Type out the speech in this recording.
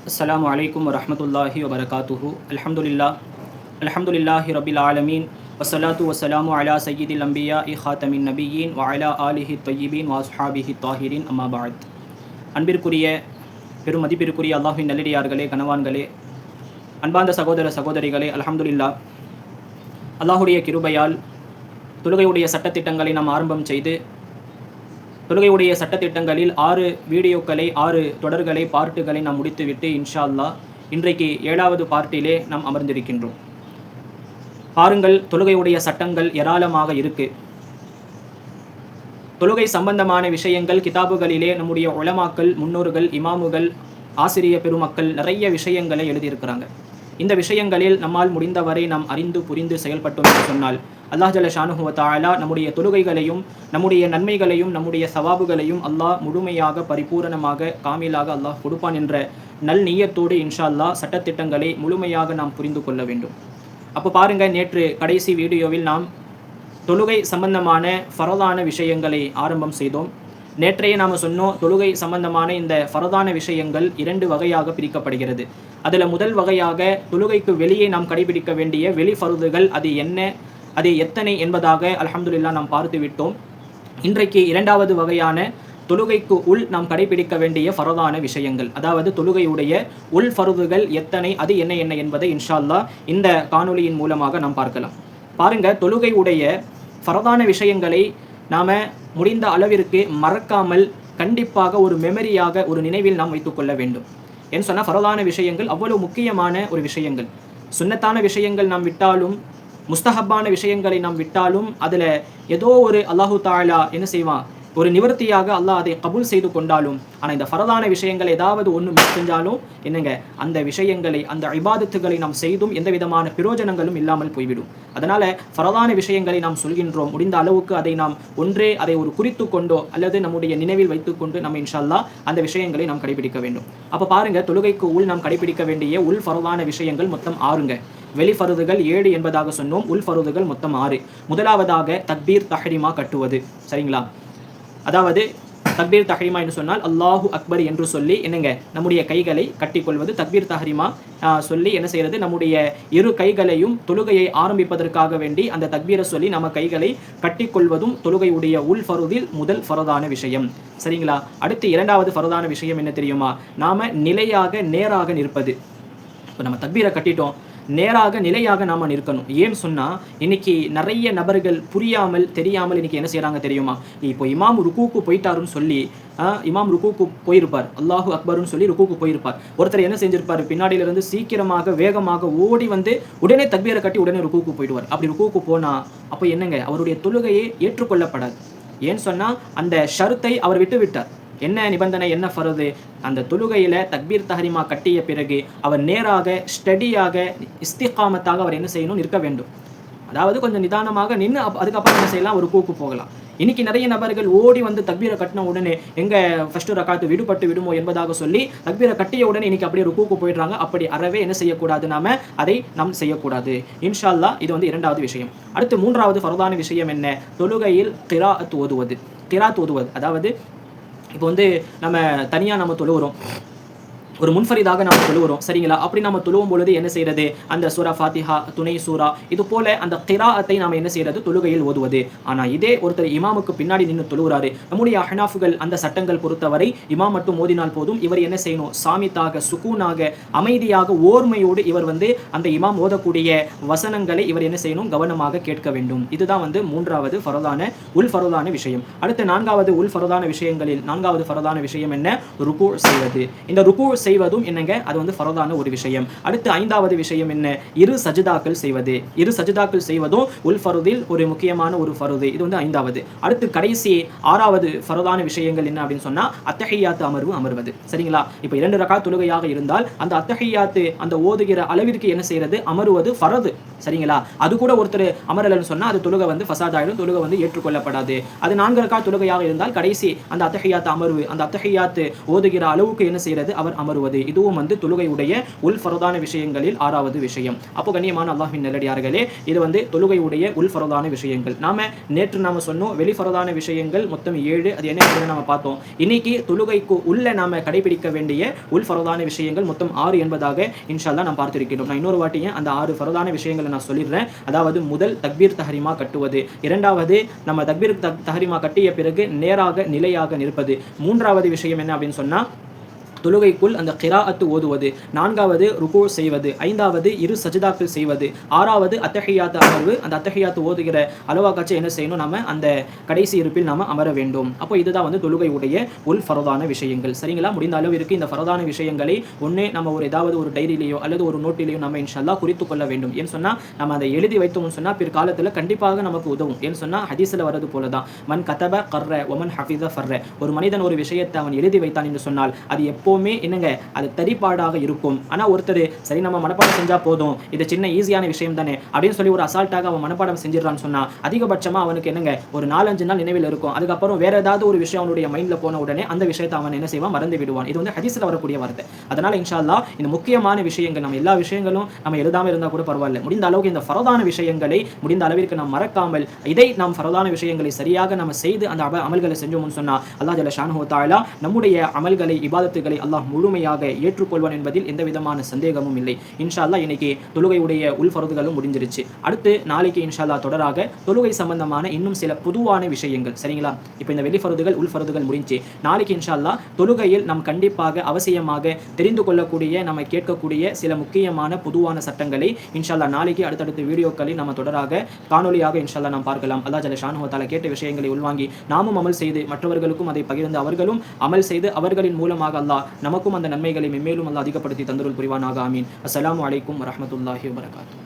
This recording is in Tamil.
அஸ்ஸலாமு அலைக்கும் வரஹ்மத்துல்லாஹி வபரகாத்துஹு. அல்ஹம்துலில்லாஹி ரபில் ஆலமீன் வஸ்ஸலாத்து வஸ்ஸலாமு அலா சய்யிதில் அம்பியாஇ ஹாத்தமின் நபியீன் வ அலா ஆலிஹி தொய்யிபீன் வ அஸ்ஹாபிஹி தாஹிரின் அம்மா பஅத். அன்பிற்குரிய பெருமதிப்பிற்குரிய அல்லாஹ்வின் நல்லடியார்களே, கனவான்களே, அன்பார்ந்த சகோதர சகோதரிகளே, அல்ஹம்துலில்லாஹ் அல்லாஹுடைய கிருபையால் தொழுகையுடைய சட்டத்திட்டங்களை நாம் ஆரம்பம் செய்து தொழுகையுடைய சட்டத்திட்டங்களில் 6 வீடியோக்களை 6 தொடர்களை பார்ட்டுகளை நாம் முடித்துவிட்டு இன்ஷா அல்லாஹ் இன்றைக்கு 7வது பார்ட்டிலே நாம் அமர்ந்திருக்கின்றோம். பாருங்கள், தொழுகையுடைய சட்டங்கள் ஏராளமாக இருக்கு. தொழுகை சம்பந்தமான விஷயங்கள் கிதாபுகளிலே நம்முடைய உலமாக்கள், முன்னோர்கள், இமாமுகள், ஆசிரிய பெருமக்கள் நிறைய விஷயங்களை எழுதியிருக்கிறாங்க. இந்த விஷயங்களில் நம்மால் முடிந்தவரை நாம் அறிந்து புரிந்து செயல்பட்டோம் என்று சொன்னால் அல்லாஹ் ஜல்ல ஷானுஹு வ தஆலா நம்முடைய தொழுகைகளையும் நம்முடைய நன்மைகளையும் நம்முடைய சவாபுகளையும் அல்லாஹ் முழுமையாக பரிபூரணமாக காமிலாக அல்லாஹ் கொடுப்பான் என்ற நல் நியத்தோடு இன்ஷா அல்லாஹ் சட்டத்திட்டங்களை முழுமையாக நாம் புரிந்து கொள்ள வேண்டும். அப்போ பாருங்க, நேற்று கடைசி வீடியோவில் நாம் தொழுகை சம்பந்தமான ஃபரதான விஷயங்களை ஆரம்பம் செய்தோம். நேற்றையே நாம் சொன்னோம், தொழுகை சம்பந்தமான இந்த ஃபரதான விஷயங்கள் 2 வகையாக பிரிக்கப்படுகிறது. அதில் முதல் வகையாக தொழுகைக்கு வெளியே நாம் கடைபிடிக்க வேண்டிய வெளி ஃபர்துகள் அது என்ன, அது எத்தனை என்பதாக அல்ஹம்துலில்லாஹ் நாம் பார்த்து விட்டோம். இன்றைக்கு 2வது வகையான தொழுகைக்கு உள் நாம் கடைபிடிக்க வேண்டிய ஃபரதான விஷயங்கள், அதாவது தொழுகையுடைய உள் ஃபர்துகள் எத்தனை, அது என்ன என்ன என்பதை இன்ஷா அல்லாஹ் இந்த காணொளியின் மூலமாக நாம் பார்க்கலாம். பாருங்க, தொழுகையுடைய ஃபரதான விஷயங்களை நாம் முடிந்த அளவிற்கு மறக்காமல் கண்டிப்பாக ஒரு மெமரியாக ஒரு நினைவில் நாம் வைத்துக்கொள்ள வேண்டும். ஏன்னு சொன்னால் ஃபரதான விஷயங்கள் அவ்வளவு முக்கியமான ஒரு விஷயங்கள். சுன்னத்தான விஷயங்கள் நாம் விட்டாலும், முஸ்தஹப்பான விஷயங்களை நாம் விட்டாலும் அதில் ஏதோ ஒரு அல்லாஹு தஆலா என்ன செய்வான், ஒரு நிவர்த்தியாக அல்லாஹ் அதை கபூல் செய்து கொண்டாலும், ஆனால் இந்த ஃபரதான விஷயங்கள் ஏதாவது ஒன்று மிஸ் செஞ்சாலும் என்னங்க, அந்த விஷயங்களை அந்த இபாதத்துகளை நாம் செய்தும் எந்த விதமான பிரயோஜனங்களும் இல்லாமல் போய்விடும். அதனால் ஃபரதான விஷயங்களை நாம் சொல்கின்றோம், முடிந்த அளவுக்கு அதை நாம் அதை ஒரு குறித்து கொண்டோ அல்லது நம்முடைய நினைவில் வைத்துக்கொண்டு நம்ம இன்ஷா அல்லாஹ் அந்த விஷயங்களை நாம் கடைபிடிக்க வேண்டும். அப்போ பாருங்க, தொழுகைக்கு உள் நாம் கடைபிடிக்க வேண்டிய உள் ஃபரதான விஷயங்கள் மொத்தம் 6ங்க. வெளி ஃபருதுகள் 7 என்பதாக சொன்னோம், உள் ஃபருதுகள் மொத்தம் 6. முதலாவதாக தக்பீர் தஹ்ரீமா கட்டுவது. சரிங்களா? அதாவது தக்பீர் தஹ்ரீமா என்று சொன்னால் அல்லாஹு அக்பர் என்று சொல்லி என்னங்க, நம்முடைய கைகளை கட்டிக்கொள்வது. தக்பீர் தஹ்ரீமா சொல்லி என்ன செய்யறது, நம்முடைய இரு கைகளையும் தொழுகையை ஆரம்பிப்பதற்காக வேண்டி அந்த தக்பீரை சொல்லி நம்ம கைகளை கட்டிக்கொள்வதும் தொழுகையுடைய உள் ஃபருதில் முதல் ஃபரதான விஷயம். சரிங்களா? அடுத்து 2வது ஃபரதான விஷயம் என்ன தெரியுமா? நாம நிலையாக நேராக நிற்பது. இப்போ நம்ம தக்பீரை கட்டிட்டோம், நேராக நிலையாக நாம் நிற்கணும். ஏன்னு சொன்னால் இன்னைக்கு நிறைய நபர்கள் புரியாமல் தெரியாமல் இன்னைக்கு என்ன செய்கிறாங்க தெரியுமா? இப்போ இமாம் ருக்கூக்கு போயிட்டாருன்னு சொல்லி இமாம் ருக்கூக்கு போயிருப்பார், அல்லாஹு அக்பர்னு சொல்லி ருக்கூக்கு போயிருப்பார். ஒருத்தர் என்ன செஞ்சிருப்பார், பின்னாடியிலிருந்து சீக்கிரமாக வேகமாக ஓடி வந்து உடனே தக்பீரை கட்டி உடனே ருக்கூக்கு போயிடுவார். அப்படி ருக்கூக்கு போனால் அப்போ என்னங்க, அவருடைய தொழுகையை ஏற்றுக்கொள்ளப்படாது. ஏன்னு சொன்னால் அந்த ஷருத்தை அவர் விட்டு விட்டார். என்ன நிபந்தனை, என்ன ஃபரது? அந்த தொழுகையில் தக்பீர் தஹ்ரீமா கட்டிய பிறகு அவர் நேராக ஸ்டடியாக இஸ்திகாமத்தாக அவர் என்ன செய்யணும், நிற்க வேண்டும். அதாவது கொஞ்சம் நிதானமாக நின்று அதுக்கப்புறம் என்ன செய்யலாம், ஒரு கூக்கு போகலாம். இன்னைக்கு நிறைய நபர்கள் ஓடி வந்து தக்பீரை கட்டின உடனே எங்க ஃபர்ஸ்ட் ரக்காத்து விடுபட்டு விடுமோ என்பதாக சொல்லி தக்பீரை கட்டிய உடனே இன்னைக்கு அப்படியே ஒரு கூக்கு போயிடுறாங்க. அப்படி அறவே என்ன செய்யக்கூடாது, அதை நாம் செய்யக்கூடாது. இன்ஷா அல்லாஹ் இது வந்து 2வது விஷயம். அடுத்து 3வது ஃபர்தான விஷயம் என்ன? தொழுகையில் கிராஅத் ஓதுவது. கிராஅத் ஓதுவது அதாவது இப்போ வந்து நம்ம தனியாக நம்ம தொழுகிறோம், ஒரு முன்ஃபரிதாக நம்ம தொழுகிறோம். சரிங்களா? அப்படி நம்ம தொழுவும் பொழுது என்ன செய்யறது, அந்த சூரா ஃபாத்திஹா, துணை சூரா, இது போல அந்த கிராஅத்தை நாம் என்ன செய்யறது, தொழுகையில் ஓதுவது. ஆனால் இதே ஒருத்தர் இமாமுக்கு பின்னாடி நின்று தொழுகிறாரு, நம்முடைய அஹ்னாஃப்கள் அந்த சட்டங்கள் பொறுத்தவரை இமாம் மட்டும் ஓதினால் போதும். இவர் என்ன செய்யணும், சாமித்தாக சுக்கூனாக அமைதியாக ஓர்மையோடு இவர் வந்து அந்த இமாம் ஓதக்கூடிய வசனங்களை இவர் என்ன செய்யணும், கவனமாக கேட்க வேண்டும். இதுதான் வந்து 3வது ஃபரதான உள் ஃபரதான விஷயம். அடுத்து 4வது உள் ஃபரதான விஷயங்களில் 4வது ஃபரதான விஷயம் என்ன? ருக்கு செய்வது. இந்த ருக்கு செய்வதும் என்னங்க, அது வந்து ஃபரதான ஒரு விஷயம். அடுத்து 5வது விஷயம் என்ன? இரு சஜ்தாக்கள் செய்வது. இரு சஜ்தாக்கள் செய்வதும் உல் ஃபருதில் ஒரு முக்கியமான ஒரு ஃபருது. இது வந்து 5வது. அடுத்து கடைசி 6வது ஃபரதான விஷயங்கள் என்ன அப்படின்னு சொன்னா அத்தஹியாத்து அமர்வு அமர்வது. சரிங்களா? இப்போ 2 ரக்காத் தொழுகையாக இருந்தால் அந்த அத்தஹியாத்து அந்த ஓதுகிற அளவிற்கு என்ன செய்யறது, அமருவது ஃபரது. சரிங்களா? அது கூட ஒருத்தர் அமரலன்னு சொன்னா அது தொழுகை வந்து ஃபசாத் ஆயிடும், தொழுகை வந்து ஏற்றுக்கொள்ளப்படாது. அது 4 ரக்காத் தொழுகையாக இருந்தால் கடைசி அந்த அத்தஹியாத்து அமர்வு, அந்த அத்தஹியாத்து ஓதுகிற அளவுக்கு என்ன செய்யறது, அவர் அமர்வது. ஓதுவது, இதுவும் வந்து தொழுகையுடைய உள் ஃபரதான விஷயங்களில் 6வது விஷயம். அப்போ கண்ணியமான அல்லாஹ்வின் நல்லடியார்களே, இது வந்து தொழுகையுடைய உள் ஃபரதான விஷயங்கள். நேற்று நாம சொன்னோம் வெளி ஃபரதான விஷயங்கள் மொத்தம் 7. அது என்ன நாம பார்த்தோம். இன்னைக்கு தொழுகைக்கு உள்ள நாம கடைபிடிக்க வேண்டிய உள் ஃபரதான விஷயங்கள் மொத்தம் 6 என்பதாக இன்ஷா அல்லாஹ் நாம் பார்த்திருக்கிறோம். நான் இன்னொரு வாட்டியும் அந்த 6 ஃபரதான விஷயங்களை நான் சொல்லிடுறேன். அதாவது முதல் தக்பீர் தஹ்ரீமா கட்டுவது, இரண்டாவது நம்ம தக்பீர் தஹ்ரீமா கட்டிய பிறகு நேராக நிலையாக நிற்பது, மூன்றாவது விஷயம் என்ன அப்படின்னு சொன்னா தொழுகைக்குள் அந்த கிராஅத்து ஓதுவது, 4வது ருகூ செய்வது, 5வது இரு சஜிதாக்கள் செய்வது, 6வது அத்தஹியாத் அமர்வு. அந்த அத்தஹியாத் ஓதுகிற அளவாக்காச்சும் என்ன செய்யணும், நாம அந்த கடைசி இருப்பில் நாம அமர வேண்டும். அப்போ இதுதான் வந்து தொழுகையுடைய உள் ஃபரதான விஷயங்கள். சரிங்களா? முடிந்த அளவிற்கு இந்த ஃபரதான விஷயங்களை ஒன்று நம்ம ஏதாவது ஒரு டைரியிலேயோ அல்லது ஒரு நோட்டிலேயோ நம்ம இன்ஷா அல்லாஹ் குறித்து கொள்ள வேண்டும். ஏன்னு சொன்னா நம்ம அதை எழுதி வைத்தோம்னு சொன்னா பிற்காலத்தில் கண்டிப்பாக நமக்கு உதவும். ஏன்னு சொன்னா ஹதீஸ்ல வரது போலதான், மன் கதப கர்ர ஒமன் ஹஃபிஸ ஃபர்ர. ஒரு மனிதன் ஒரு விஷயத்தை அவன் எழுதி வைத்தான் என்று சொன்னால் அது எப்பவுமே என்னங்க அது தரிப்பாடாக இருக்கும். ஆனா ஒருத்தர் சரி நம்ம மனப்பாடம் செஞ்சா போதும், இது சின்ன ஈஸியான விஷயம் தானே அப்படின்னு சொல்லி ஒரு அசால்ட்டாக அவன் மனப்பாடம் செஞ்சிடறான்னு சொன்னா அதிகபட்சமா அவனுக்கு என்னங்க ஒரு 4-5 நாள் நினைவில் இருக்கும். அதுக்கப்புறம் வேற ஏதாவது ஒரு விஷயம் அவனுடைய மைண்ட்ல போன உடனே அந்த விஷயத்தை அவன் என்ன செய்வான், மறந்து விடுவான். இது வந்து ஹதீஸ்ல வரக்கூடிய வார்த்தை. அதனால இன்ஷா அல்லாஹ் இந்த முக்கியமான விஷயங்கள் நம்ம எல்லா விஷயங்களும் நம்ம எழுதாம இருந்தா கூட பரவாயில்லை, முடிந்த அளவுக்கு இந்த ஃபரதான விஷயங்களை முடிந்த அளவிற்கு நாம் மறக்காமல் இதை நாம் ஃபரதான விஷயங்களை சரியாக நம்ம செய்து அந்த அமல்களை செஞ்சோம்னு சொன்னா அல்லாஹ் ஜல்ல ஷானுஹு தஆலா நம்முடைய அமல்களை இபாதத்துகளை அல்லாஹ் முழுமையாக ஏற்றுக்கொள்வான் என்பதில் எந்த விதமான சந்தேகமும் இல்லை. இன்ஷா அல்லாஹ் இன்னைக்கு தொழுகையுடைய உள் ஃபரதுகளும் முடிஞ்சிருச்சு. அடுத்து நாளைக்கு இன்ஷா அல்லாஹ் தொடராக தொழுகை சம்பந்தமான இன்னும் சில பொதுவான விஷயங்கள். சரிங்களா? இப்போ இந்த வெளி ஃபரதுகள் உள் ஃபரதுகள் முடிஞ்சு நாளைக்கு இன்ஷா அல்லாஹ் தொழுகையில் நாம் கண்டிப்பாக அவசியமாக தெரிந்து கொள்ளக்கூடிய நம்ம கேட்கக்கூடிய சில முக்கியமான பொதுவான சட்டங்களை இன்ஷா அல்லாஹ் நாளைக்கு அடுத்தடுத்த வீடியோக்களில் நம்ம தொடராக காணொலியாக இன்ஷா அல்லாஹ் நாம் பார்க்கலாம். அல்லாஹ் ஜல்ல ஷானுஹு தஆலா கேட்ட விஷயங்களை உள்வாங்கி நாமும் அமல் செய்து மற்றவர்களுக்கும் அதை பகிர்ந்து அவர்களும் அமல் செய்து அவர்களின் மூலமாக அல்லாஹ் நமக்கும் அந்த நன்மைகளை மென்மேலும் அல்லாஹ் அதிகப்படுத்தி தந்தருள் புரிவானாக. ஆமீன். அஸ்ஸலாமு அலைக்கும் வரஹ்மத்துல்லாஹி வபரகாத்துஹு.